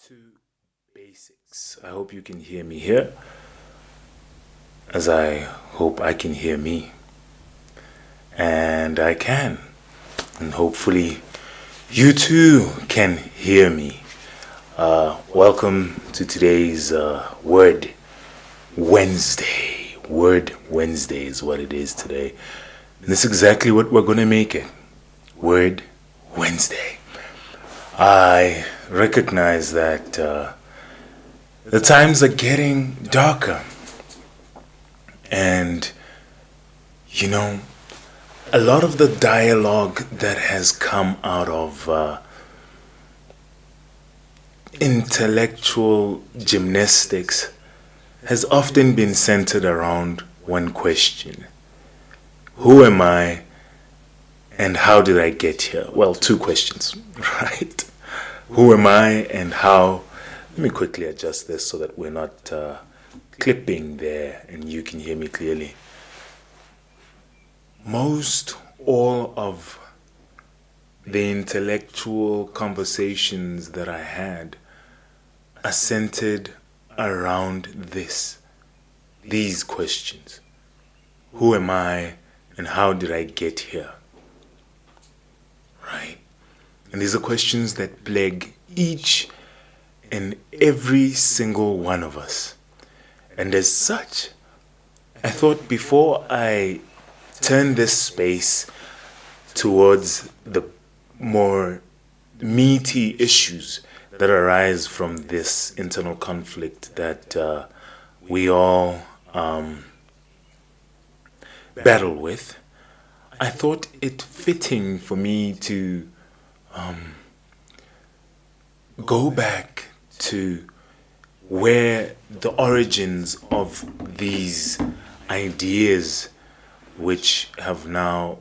to basics. I hope you can hear me here, as I hope I can hear me. And I can. And hopefully you too can hear me. Welcome to today's Word Wednesday. Word Wednesday is what it is today. And this is exactly what we're going to make it. Word Wednesday. I recognize that the times are getting darker. And, a lot of the dialogue that has come out of intellectual gymnastics has often been centered around one question. Who am I and how did I get here? Well, two questions, right? Who am I and how? Let me quickly adjust this so that we're not clipping there and you can hear me clearly. Most all of the intellectual conversations that I had are centered around these questions. Who am I and how did I get here? Right? And these are questions that plague each and every single one of us. And as such, I thought before I turn this space towards the more meaty issues that arise from this internal conflict that we all battle with, I thought it fitting for me to go back to where the origins of these ideas, which have now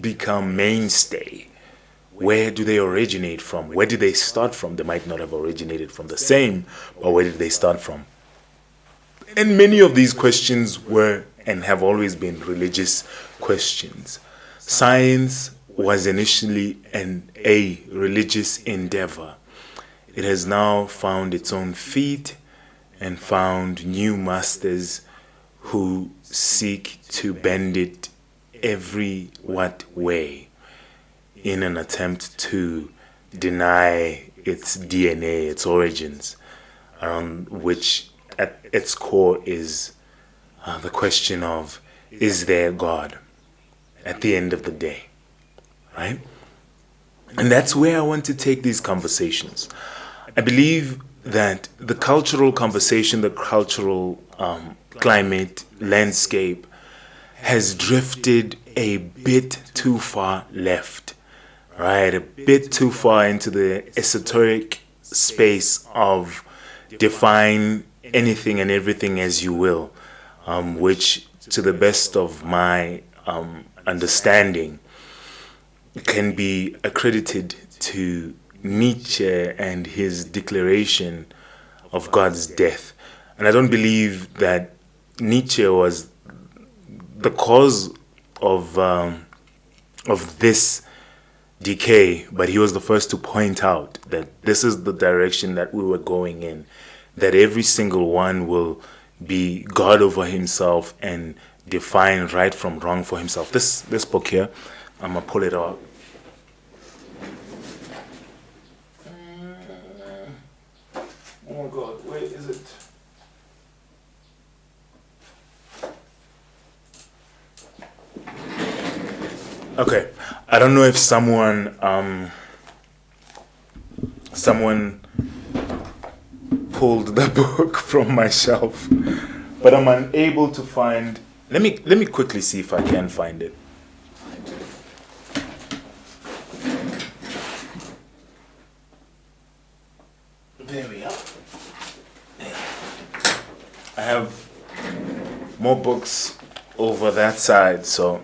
become mainstay, where do they originate from? Where did they start from? They might not have originated from the same, but where did they start from? And many of these questions were and have always been religious questions. Science was initially a religious endeavor. It has now found its own feet and found new masters who seek to bend it every what way in an attempt to deny its DNA, its origins, around which at its core is the question of, is there God at the end of the day, right? And that's where I want to take these conversations. I believe that the cultural conversation, the cultural climate, landscape has drifted a bit too far left, right? A bit too far into the esoteric space of define anything and everything as you will, which to the best of my understanding can be accredited to Nietzsche and his declaration of God's death. And I don't believe that Nietzsche was the cause of this decay, but he was the first to point out that this is the direction that we were going in, that every single one will be God over himself and define right from wrong for himself. This book here, I'm going to pull it out. Oh my God, where is it? Okay, I don't know if someone pulled the book from my shelf, but I'm unable to find. Let me quickly see if I can find it. There we are. I have more books over that side, so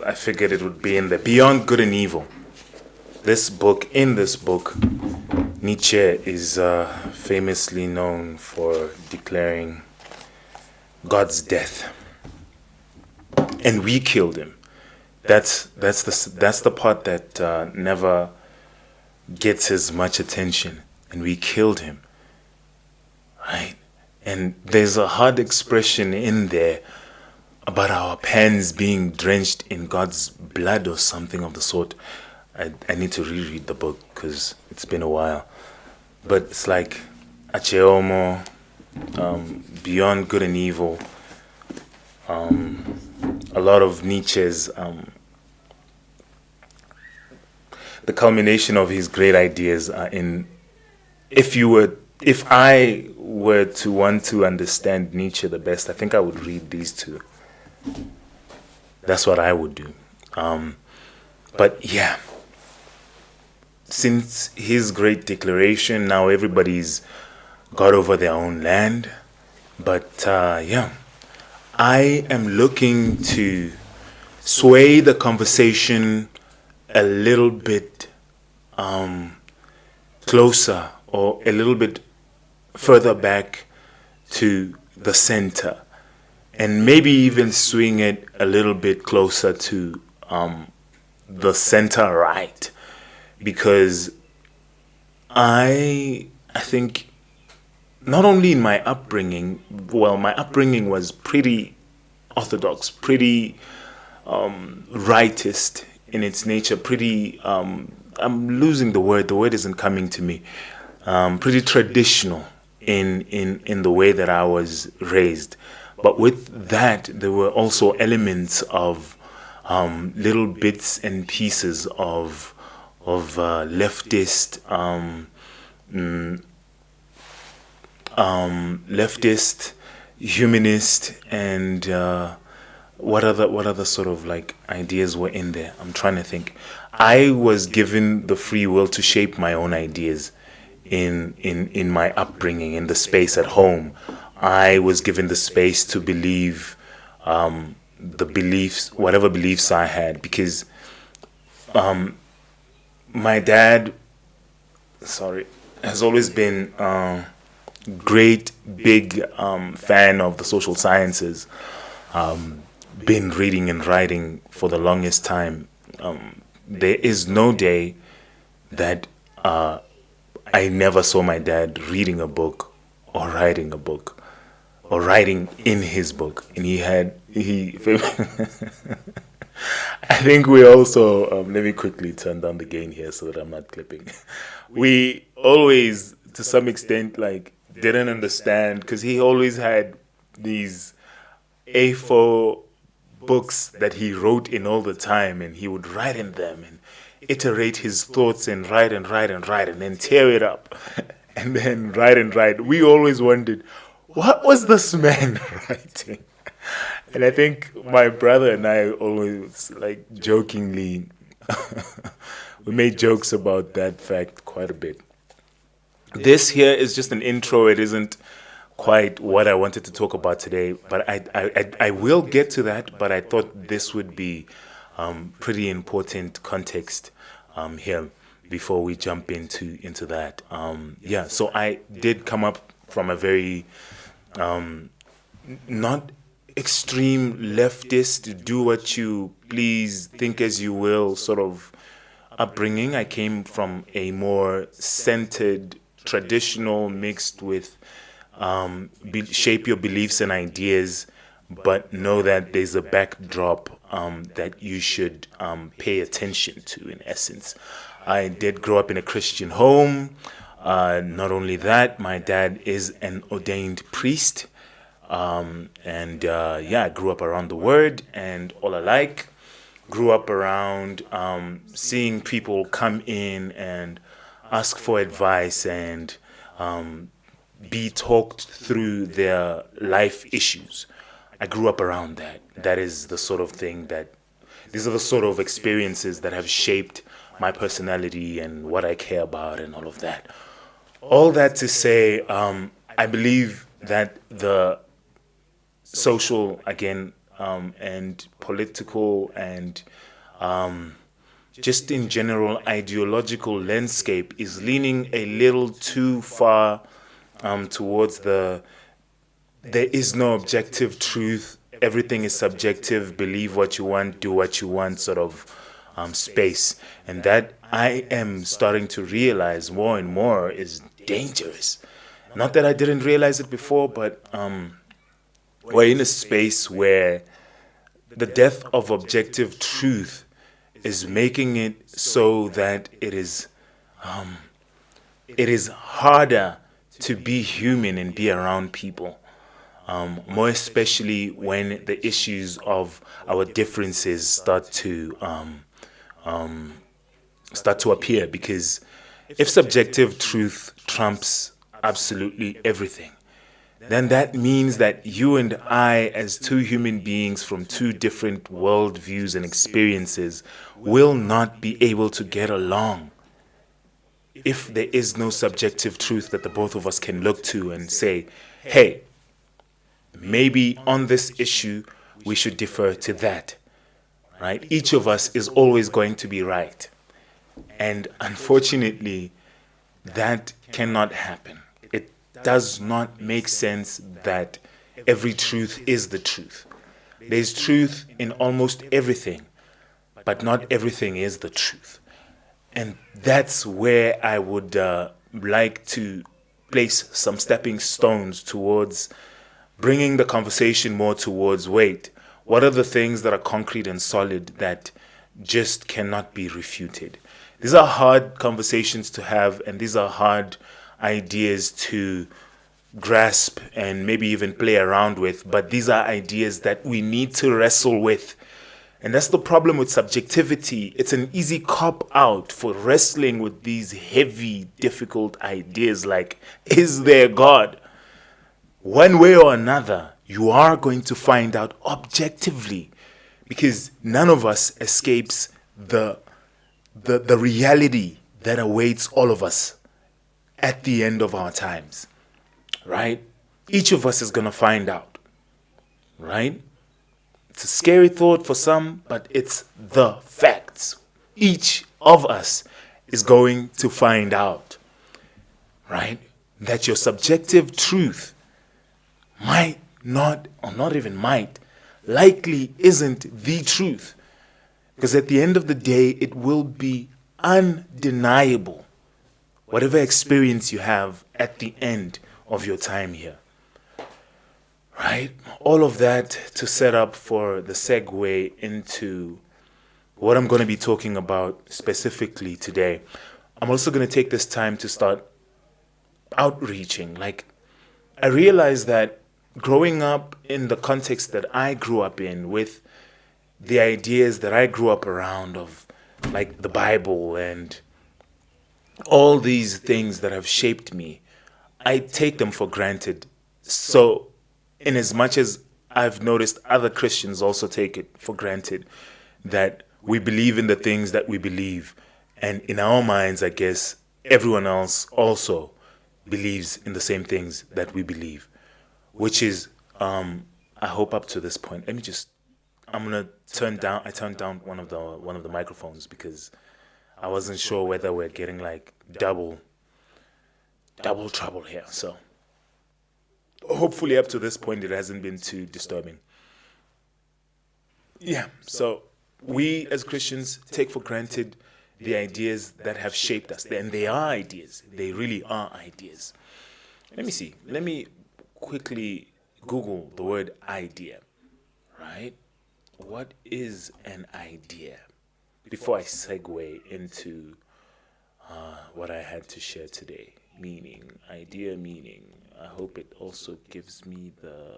I figured it would be in there. Beyond Good and Evil. In this book, Nietzsche is famously known for declaring God's death. And we killed him. That's the part that never gets as much attention, and we killed him, right? And there's a hard expression in there about our pens being drenched in God's blood or something of the sort. I need to reread the book because it's been a while. But it's like Acheomo, Beyond Good and Evil, a lot of Nietzsche's, the culmination of his great ideas are in, if I were to want to understand Nietzsche the best, I think I would read these two. That's what I would do. But yeah, since his great declaration, now everybody's got over their own land. But yeah, I am looking to sway the conversation a little bit closer, or a little bit further back to the center, and maybe even swing it a little bit closer to the center right, because I think not only in my upbringing, well, my upbringing was pretty orthodox, pretty rightist in its nature, pretty I'm losing the word isn't coming to me, pretty traditional in the way that I was raised. But with that, there were also elements of little bits and pieces of leftist, leftist, humanist, and what other sort of like ideas were in there? I'm trying to think. I was given the free will to shape my own ideas in my upbringing, in the space at home. I was given the space to believe the beliefs, whatever beliefs I had, because my dad, has always been great big fan of the social sciences. Been reading and writing for the longest time. There is no day that I never saw my dad reading a book or writing a book or writing in his book. And he I think we also, let me quickly turn down the gain here so that I'm not clipping. We always, to some extent, like, didn't understand, because he always had these A4 books that he wrote in all the time, and he would write in them and iterate his thoughts and write and then tear it up and then write. We always wondered, what was this man writing? And I think my brother and I always, like, jokingly, we made jokes about that fact quite a bit. This here is just an intro. It isn't quite what I wanted to talk about today, but I will get to that. But I thought this would be pretty important context here before we jump into that. Yeah, so I did come up from a very not extreme leftist, do what you please, think as you will sort of upbringing. I came from a more centered, traditional, mixed with shape your beliefs and ideas, but know that there's a backdrop that you should pay attention to, in essence. I did grow up in a Christian home. Not only that, my dad is an ordained priest. I grew up around the word and all alike. Grew up around seeing people come in and ask for advice and be talked through their life issues. I grew up around that. That is the sort of thing these are the sort of experiences that have shaped my personality and what I care about and all of that. All that to say, I believe that the social, again, and political and just in general ideological landscape is leaning a little too far towards there is no objective truth, everything is subjective, believe what you want, do what you want sort of space, and that I am starting to realize more and more is dangerous. Not that I didn't realize it before, but we're in a space where the death of objective truth is making it so that it is harder to be human and be around people. More especially when the issues of our differences start to appear. Because if subjective truth trumps absolutely everything, then that means that you and I, as two human beings from two different worldviews and experiences, will not be able to get along if there is no subjective truth that the both of us can look to and say, hey, maybe on this issue we should defer to that, right? Each of us is always going to be right. And unfortunately, that cannot happen. It does not make sense that every truth is the truth. There's truth in almost everything, but not everything is the truth. And that's where I would like to place some stepping stones towards bringing the conversation more towards, wait, what are the things that are concrete and solid that just cannot be refuted? These are hard conversations to have, and these are hard ideas to grasp and maybe even play around with, but these are ideas that we need to wrestle with. And that's the problem with subjectivity. It's an easy cop out for wrestling with these heavy, difficult ideas like, is there God? One way or another, you are going to find out objectively, because none of us escapes the reality that awaits all of us at the end of our times, right? Each of us is going to find out, right? It's a scary thought for some, but it's the facts. Each of us is going to find out, right? That your subjective truth might not, or not even might, likely isn't the truth. Because at the end of the day, it will be undeniable, whatever experience you have at the end of your time here. Right? All of that to set up for the segue into what I'm going to be talking about specifically today. I'm also going to take this time to start outreaching. Like, I realized that growing up in the context that I grew up in, with the ideas that I grew up around of, like the Bible and all these things that have shaped me, I take them for granted. So, in as much as I've noticed other Christians also take it for granted that we believe in the things that we believe, and in our minds, I guess, everyone else also believes in the same things that we believe, which is, I hope up to this point. I'm gonna I turned down one of the microphones because I wasn't sure whether we're getting like double trouble here. So hopefully up to this point it hasn't been too disturbing. Yeah, so we as Christians take for granted the ideas that have shaped us. And they are ideas. They really are ideas. Let me see. Let me quickly Google the word idea, right? What is an idea? Before I segue into what I had to share today. Idea meaning. I hope it also gives me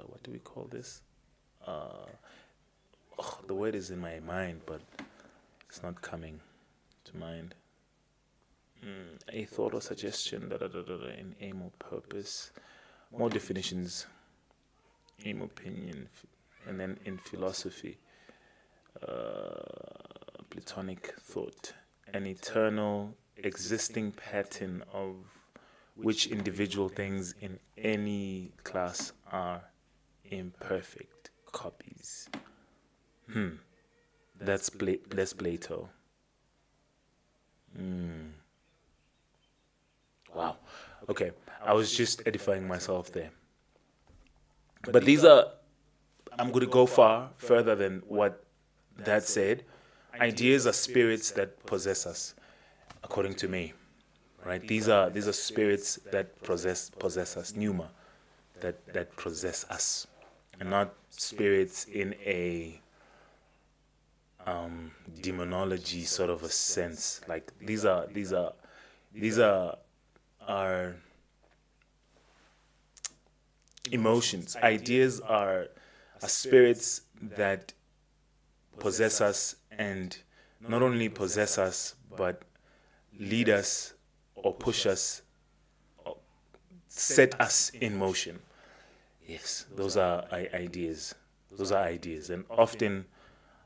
what do we call this? The word is in my mind, but it's not coming to mind. A thought or suggestion, an aim or purpose. More definitions. Aim, opinion, and then in philosophy, Platonic thought. An eternal existing pattern of which individual things in any class are imperfect copies. That's Plato. Wow. Okay, I was just edifying myself there. But I'm going to go further than what that said. ideas are spirits that possess us, according to me. Right? These are spirits that possess us, pneuma, that possess us, and not spirits in a demonology sort of a sense. Like these are our emotions. Ideas are spirits that possess us, and not only possess us but lead us or push us, or set us in motion. Yes, those are ideas. Those are ideas, and often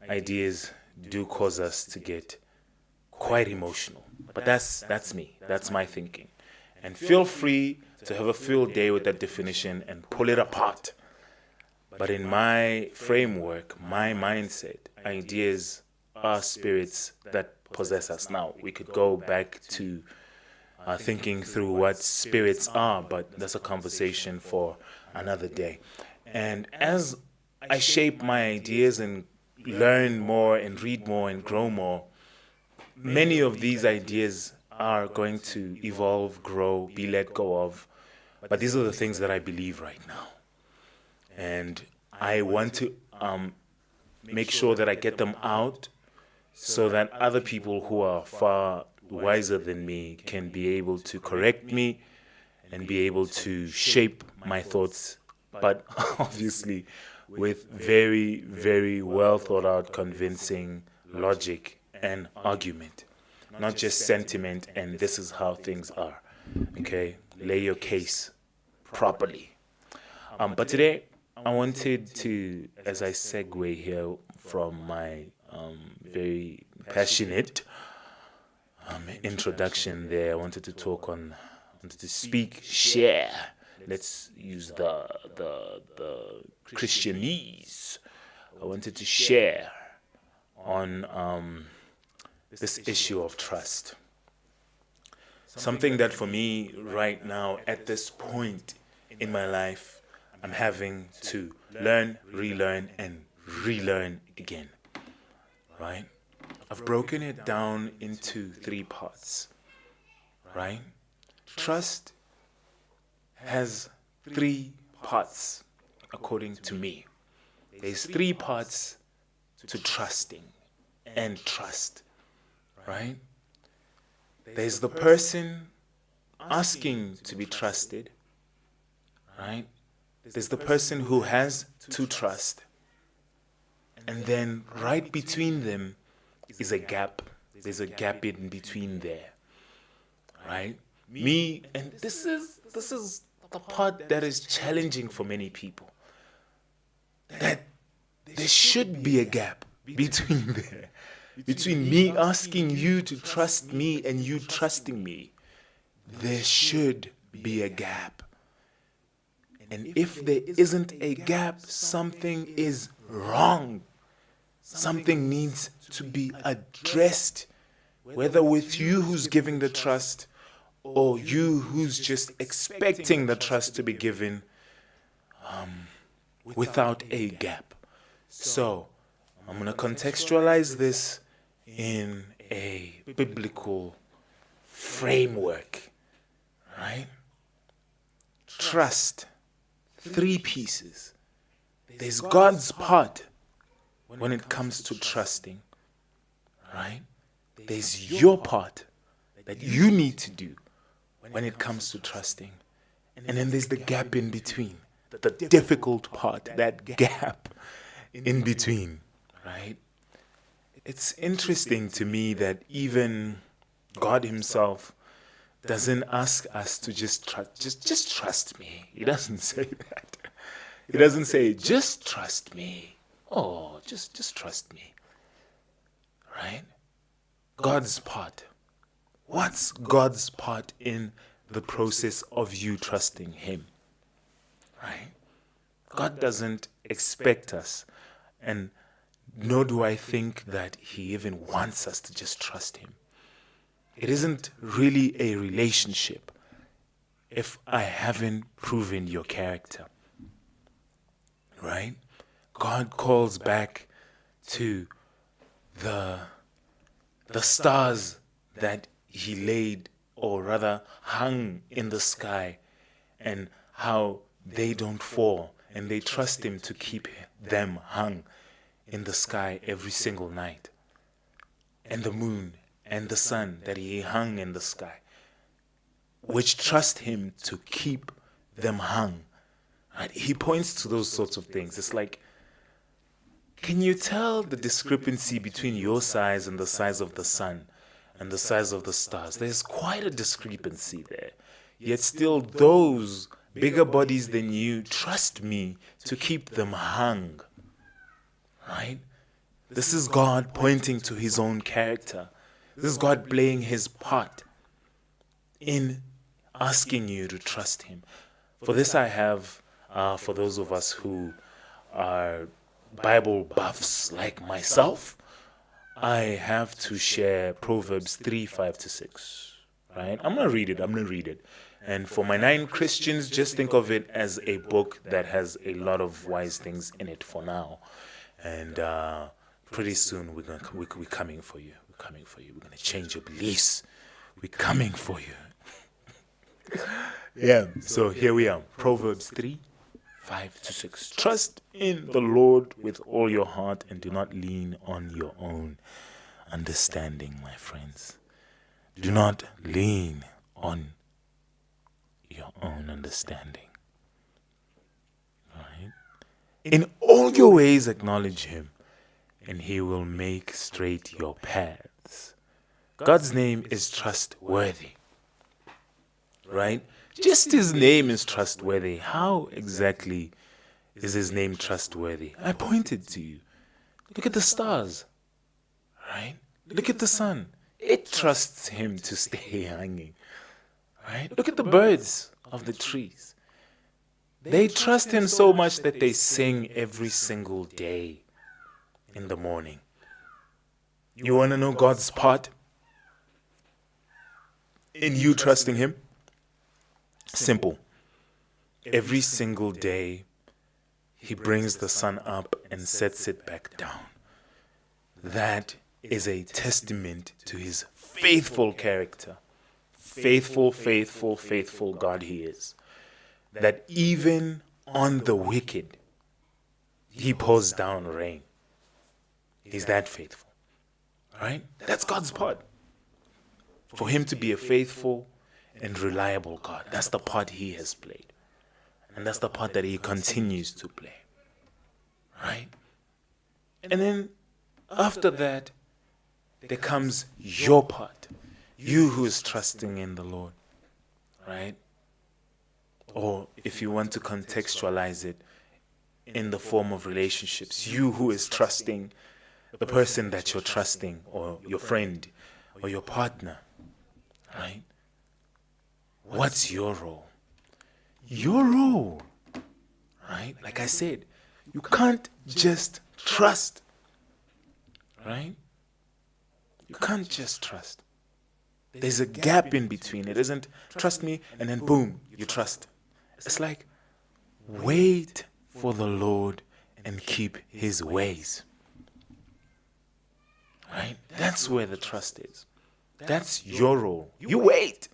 ideas do cause us to get quite emotional. But that's me. That's my thinking. And feel free to have a field day with that definition and pull it apart. But in my framework, my mindset, ideas are spirits that possess us. Now, we could go back to thinking through what spirits are, but that's a conversation for another day. And as I shape my ideas and learn more and read more and grow more, many of these ideas are going to evolve, grow, be let go of. But these are the things that I believe right now. And I want to make sure that I get them out so that other people who are far wiser than me can be able to correct me and be able to shape my thoughts, but obviously with very, very well thought out, convincing logic and argument, not just sentiment and this is how things are. Okay, lay your case properly. But today I wanted to, as I segue here from my very passionate introduction there, I wanted to share. Let's use the Christianese. I wanted to share on this issue of trust. Something that for me right now, at this point in my life, I'm having to learn, relearn, and relearn again. Right? I've broken it down into 3 parts. Right? Trust has 3 parts, according to me. There's 3 parts to trusting and trust. Right? There's the person asking to be trusted. Right? There's the person who has to trust. And then right between them is a gap. There's a gap in between there. Right? Me, and this is the part that is challenging for many people. That there should be a gap between there. Between me asking you to trust me and you trusting me. There should be a gap. And if there isn't a gap, something is wrong. Something needs to be addressed. Whether with you who's giving the trust or you who's just expecting the trust to be given without a gap. So, I'm going to contextualize this in a biblical framework. Right? Trust. 3 pieces. There's God's part when it comes to trusting. Right? There's your part that you need to do when it comes to trusting. And then there's the gap in between. The difficult part, that gap in between. Right? It's interesting to me that even God himself doesn't ask us to just trust me. He doesn't say that. He doesn't say, just trust me. Oh, just trust me. Right? God's part. What's God's part in the process of you trusting him? Right? God doesn't expect us, and nor do I think that he even wants us to just trust him. It isn't really a relationship if I haven't proven your character. Right? God calls back to the the stars that he laid, or rather hung in the sky, and how they don't fall, and they trust him to keep them hung in the sky every single night. And the moon and the sun that he hung in the sky, which trust him to keep them hung. Right? He points to those sorts of things. It's like, can you tell the discrepancy between your size and the size of the sun and the size of the stars? There's quite a discrepancy there. Yet still those bigger bodies than you trust me to keep them hung. Right? This is God pointing to his own character. This is God playing his part in asking you to trust him. For this I have, for those of us who are Bible buffs like myself, I have to share Proverbs 3, 5 to 6. Right? I'm going to read it. And for my 9 Christians, just think of it as a book that has a lot of wise things in it for now. And pretty soon we're coming for you. We're coming for you. We're going to change your beliefs. We're coming for you. Yeah, so here we are. Proverbs 3, 5 to 6. Trust in the Lord with all your heart and do not lean on your own understanding, my friends. Do not lean on your own understanding. Right? In all your ways acknowledge him, and he will make straight your paths. God's name is trustworthy. Right? Just his name is trustworthy. How exactly is his name trustworthy? I pointed to you. Look at the stars. Right? Look at the sun. It trusts him to stay hanging. Right? Look at the birds of the trees. They trust him so much that they sing every single day in the morning. You want to know God's part in you trusting him? Simple. Every single day, he brings the sun up and sets it back down. That is a testament to his faithful character. Faithful, faithful, faithful God he is. That even on the wicked, he pours down rain. He's that faithful. Right? That's God's part. For him to be a faithful and reliable God. That's the part he has played. And that's the part that he continues to play. Right? And then after that, there comes your part. You who is trusting in the Lord. Right? Or if you want to contextualize it in the form of relationships, you who is trusting the person that you're trusting, or your friend, or your partner. Right? What's your role? Your role, right? Like I said, you can't just trust, right? You can't just trust. There's a gap in between. It isn't trust me and then boom, you trust. It's like wait for the Lord and keep his ways. Right? That's where the trust is. That's your role. You wait.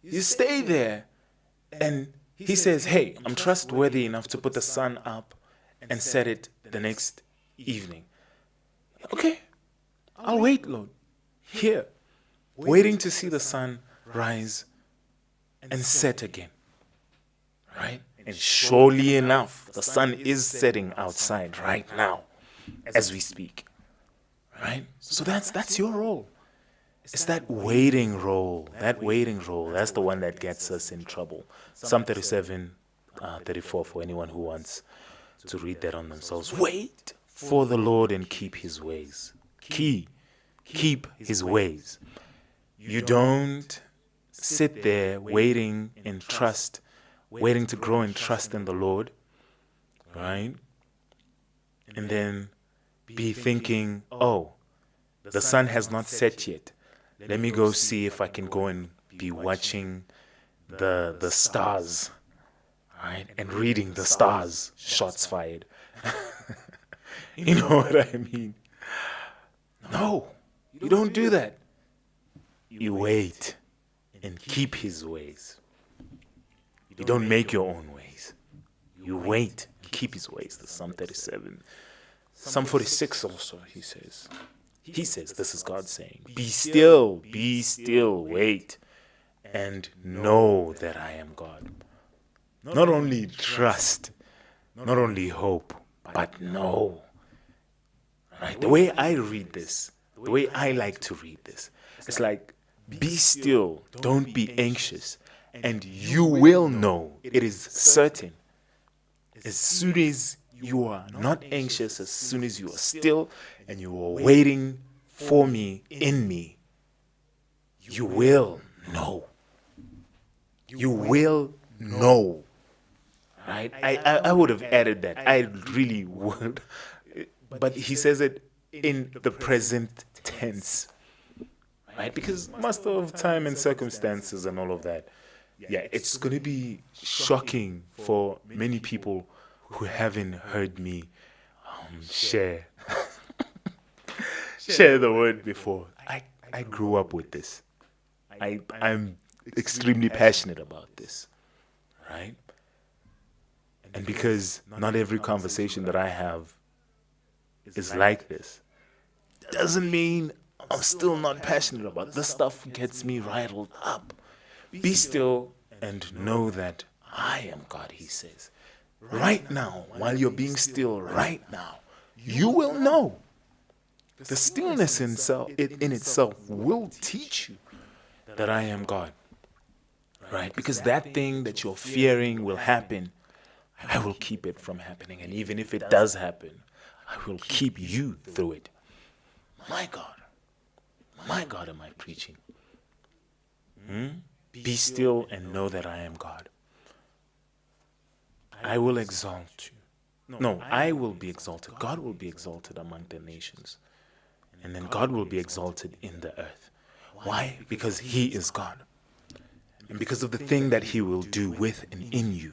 You stay there, and he says, hey, I'm trustworthy enough to put the sun up and set it the next evening. Okay, I'll wait, Lord. Here, waiting to see the sun rise and set again. Right? And surely enough, the sun is setting outside right now as we speak. Right? So that's your role. It's that waiting role. That waiting role. That's the one that gets us in trouble. Psalm 37, 34 for anyone who wants to read that on themselves. Wait for the Lord and keep his ways. Keep his ways. You don't sit there waiting in trust, waiting to grow in trust in the Lord, right? And then be thinking, oh, the sun has not set yet. Let me go see if I can go and be watching the stars, right? And reading the stars. Shots fired. You know what I mean? No. You don't do that. You wait and keep his ways. You don't make your own ways. You wait and keep his ways. That's Psalm 37. Psalm 46 also, he says. He says, this is God saying, be still, wait, and know that I am God. Not only trust, not only hope, but know. Right? The way I read this, the way I like to read this, it's like, be still, don't be anxious, and you will know, it is certain. As soon as you are not anxious, as soon as you are still and you are waiting for me, in me, you will know. You will know. Right? I would have added that. I really would. But he says it in the present tense. Right? Because most of time and circumstances and all of that, yeah, it's going to be shocking for many people who haven't heard me share the word before. I grew up with this. I'm extremely passionate about this, right? And because not every conversation that I have is like this, doesn't mean I'm still not passionate about this stuff. Gets me riled up. Be still and know that I am God, he says. Right now, while you're being still right now, you will know. The stillness in itself will teach you that I am God. Right? Because that thing that you're fearing will happen, I will keep it from happening. And even if it does happen, I will keep you through it. My God am I preaching. Be still and know that I am God. I will exalt you. No, I will be exalted. God will be exalted among the nations. And then God will be exalted in the earth. Why? Because he is God. And because of the thing that he will do with and in you.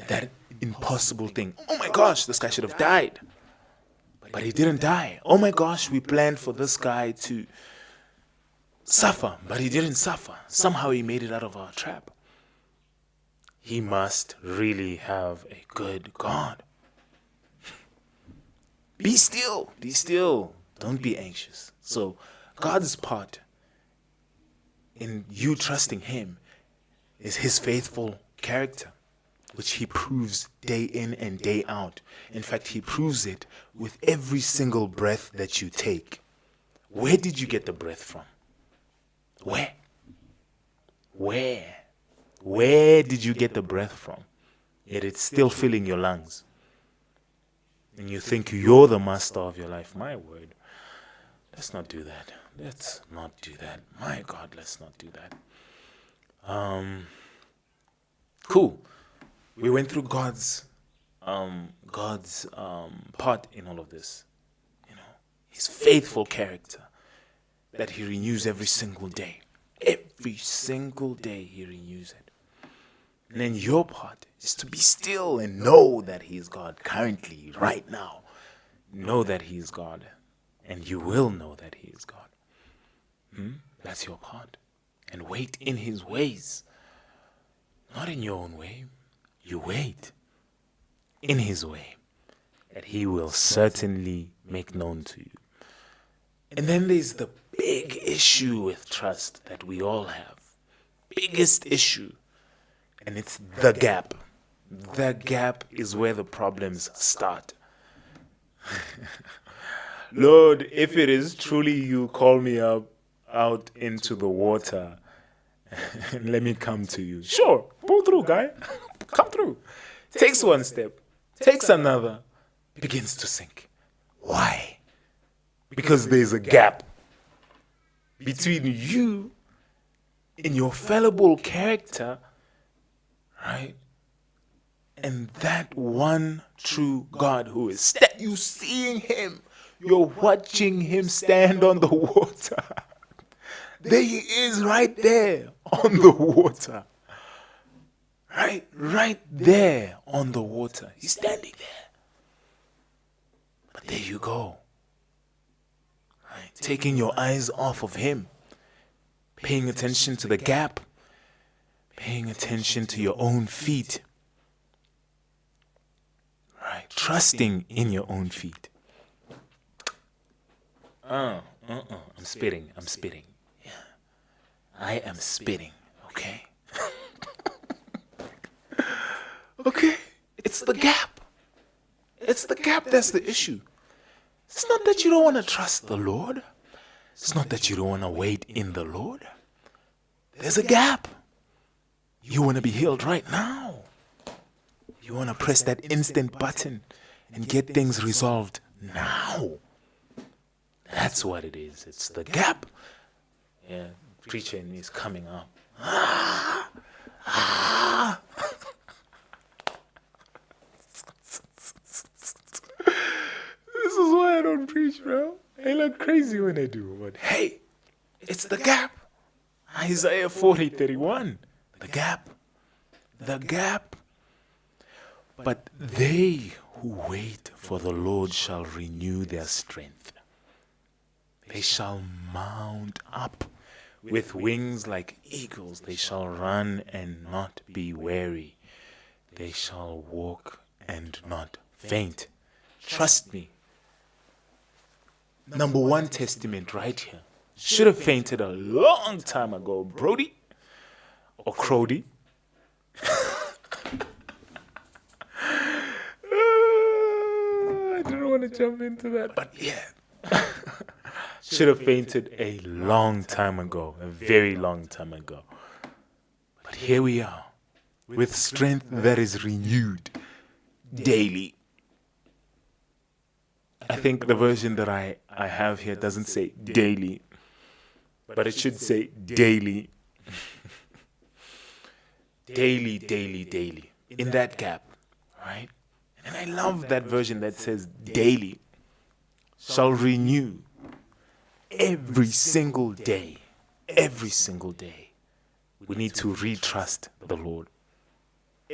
That impossible thing. Oh my gosh, this guy should have died. But he didn't die. Oh my gosh, we planned for this guy to suffer, but he didn't suffer. Somehow he made it out of our trap. He must really have a good God. Be still. Be still. Don't be anxious. So God's part in you trusting him is his faithful character, which he proves day in and day out. In fact, he proves it with every single breath that you take. Where did you get the breath from? Where? Where did you get the breath from? Yet it's still filling your lungs. And you think you're the master of your life. My word. Let's not do that. Let's not do that. My God, let's not do that. Cool. We went through God's part in all of this. You know, his faithful character that he renews every single day. Every single day he renews it. And then your part is to be still and know that he is God currently, right now. Know that he is God. And you will know that he is God. That's your part. And wait in his ways. Not in your own way. You wait in his way. That he will certainly make known to you. And then there's the big issue with trust that we all have. Biggest issue. And it's the gap. The gap is where the problems start. Lord, if it is truly you, call me up out into the water and let me come to you. Sure, pull through, guy. Come through. Takes one step, takes another, begins to sink. Why? Because there's a gap between you and your fallible character, right? And that one true God who is you seeing him. You're watching him stand on the water. There he is right there on the water. Right there on the water. He's standing there. But there you go. Right? Taking your eyes off of Him. Paying attention to the gap. Paying attention to your own feet. Right? Trusting in your own feet. I'm spitting. Yeah. I am spitting. Okay? Okay? It's the gap. It's the gap that's the issue. It's not that you don't want to trust the Lord. It's not that you don't want to wait in the Lord. There's a gap. You want to be healed right now. You want to press that instant button and get things resolved now. That's what it is. It's the gap. Yeah, preacher in me is coming up. This is why I don't preach, bro. I look crazy when I do, but hey, it's the gap. Isaiah 40:31. The gap. The gap. But they who wait for the Lord shall renew their strength. They shall mount up with wings like eagles. They shall run and not be weary. They shall walk and not faint. Trust me. Number one testament right here. Should have fainted a long time ago, Brody. Or Crody. I didn't want to jump into that, but yeah. Should have fainted a long time ago, a very long time ago. But here we are, with strength that is renewed daily. I think the version that I have here doesn't say daily, but it should say daily. Daily, daily, daily. In that gap, right? And I love that version that says daily. Shall renew every single day. Every single day. We need to retrust the Lord.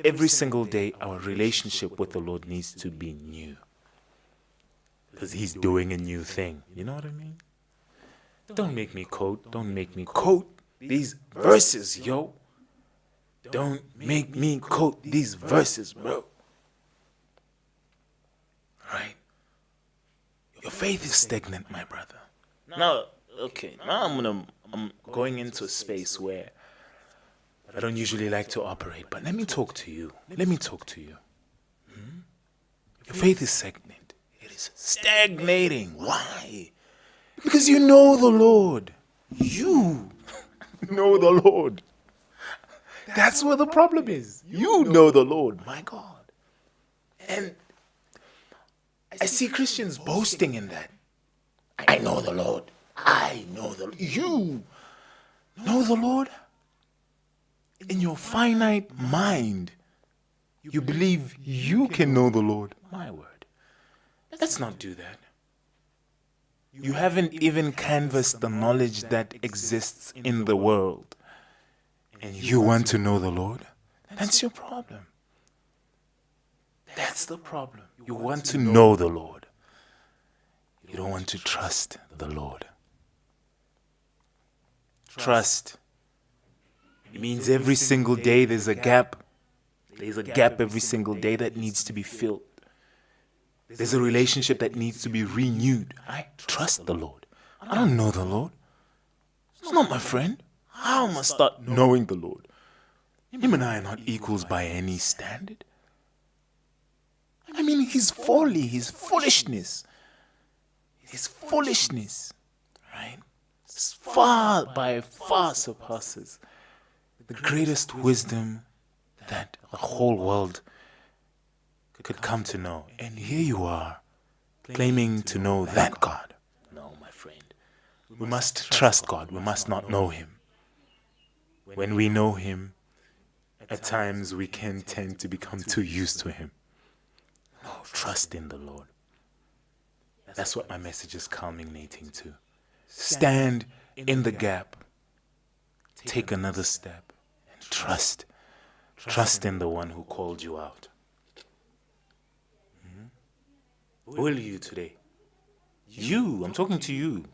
Every single day, our relationship with the Lord needs to be new. Because He's doing a new thing. You know what I mean? Don't make me quote these verses, yo. Don't make me quote these verses, bro. Right? Your faith is stagnant, my brother. Now, okay, now I'm going into a space where I don't usually like to operate, but let me talk to you. Your faith is stagnant. It is stagnating. Why? Because you know the Lord. You know the Lord. That's where the problem is. You know the Lord, my God. And I see Christians boasting in that. I know the Lord. I know the Lord. You know the Lord? In your finite mind, you believe you can know the Lord. My word. Let's not do that. You haven't even canvassed the knowledge that exists in the world. And you want to know the Lord? That's your problem. That's the problem. You want to know the Lord. You don't want to trust the Lord. Trust. It means every single day there's a gap. There's a gap every single day that needs to be filled. There's a relationship that needs to be renewed. I trust the Lord. I don't know the Lord. He's not my friend. How am I start knowing the Lord? Him and I are not equals by any standard. I mean, His folly, His foolishness. His foolishness, right? By far surpasses the greatest wisdom that the whole world could come to know. And here you are, claiming to know that God. No, my friend. We must trust God. We must not know Him. When we know Him, at times we can tend to become too used to Him. No, trust in the Lord. That's what my message is culminating to. Stand in the gap. Take another step. And trust. Trust in the one who called you out. Who are you today? You. I'm talking to you.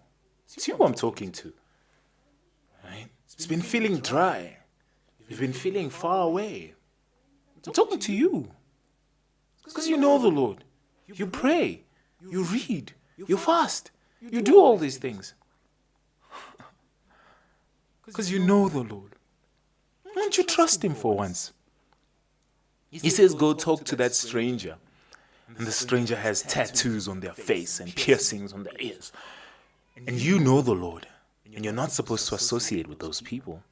It's you I'm talking to. Right? It's been feeling dry. You've been feeling far away. I'm talking to you. Because you know the Lord. You pray. You read. You fast. You do all these things. Because you know the Lord. Why don't you trust Him for once? He says, go talk to that stranger. And the stranger has tattoos on their face and piercings on their ears. And you know the Lord. And you're not supposed to associate with those people.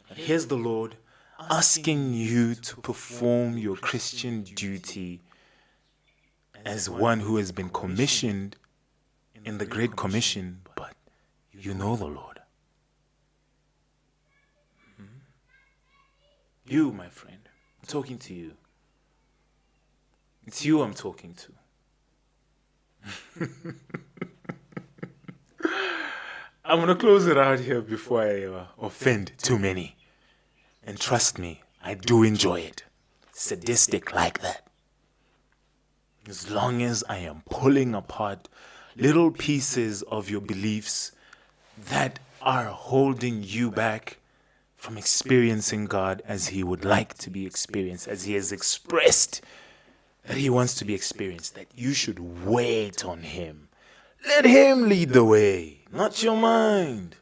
And here's the Lord asking you to perform your Christian duty as one who has been commissioned in the Great Commission, but you know the Lord. You, my friend, I'm talking to you. It's you I'm talking to. I'm going to close it out here before I offend too many. And trust me, I do enjoy it. Sadistic like that. As long as I am pulling apart little pieces of your beliefs that are holding you back from experiencing God as He would like to be experienced, as He has expressed that He wants to be experienced, that you should wait on Him. Let Him lead the way, not your mind,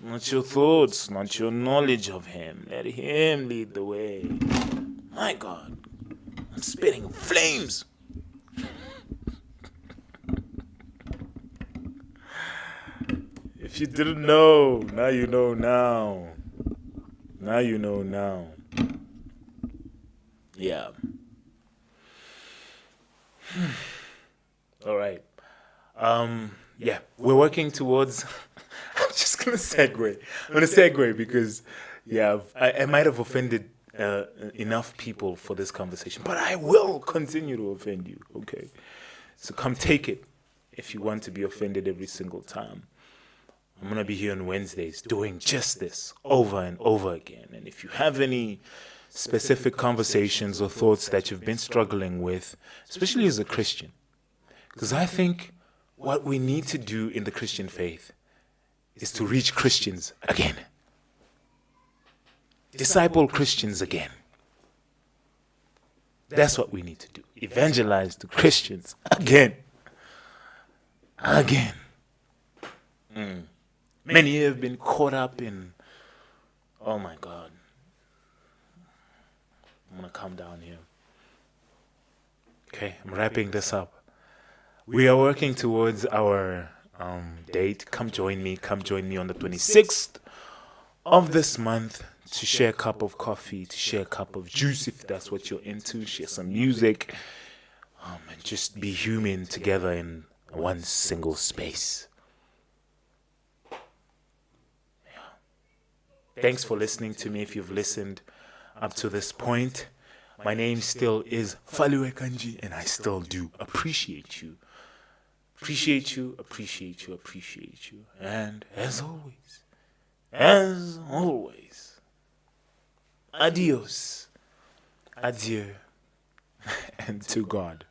not your thoughts, not your knowledge of Him. Let Him lead the way. My God, I'm spitting flames. If you didn't know, now you know now. Now you know now. Yeah. All right. Yeah, we're working towards. I'm just gonna segue. I'm gonna segue because, yeah, I might have offended enough people for this conversation, but I will continue to offend you. Okay, so come take it if you want to be offended every single time. I'm gonna be here on Wednesdays doing just this over and over again. And if you have any specific conversations or thoughts that you've been struggling with, especially as a Christian, because I think what we need to do in the Christian faith is to reach Christians again. Disciple Christians again. That's what we need to do. Evangelize to Christians again. Again. Many have been caught up in, oh my God. I'm going to calm down here. Okay, I'm wrapping this up. We are working towards our date. Come join me on the 26th of this month to share a cup of coffee, to share a cup of juice if that's what you're into, share some music, and just be human together in one single space. Thanks for listening to me if you've listened up to this point. My name still is Faliwe Kanji, and I still do appreciate you. Appreciate you. And as always, adios, adieu, and to God.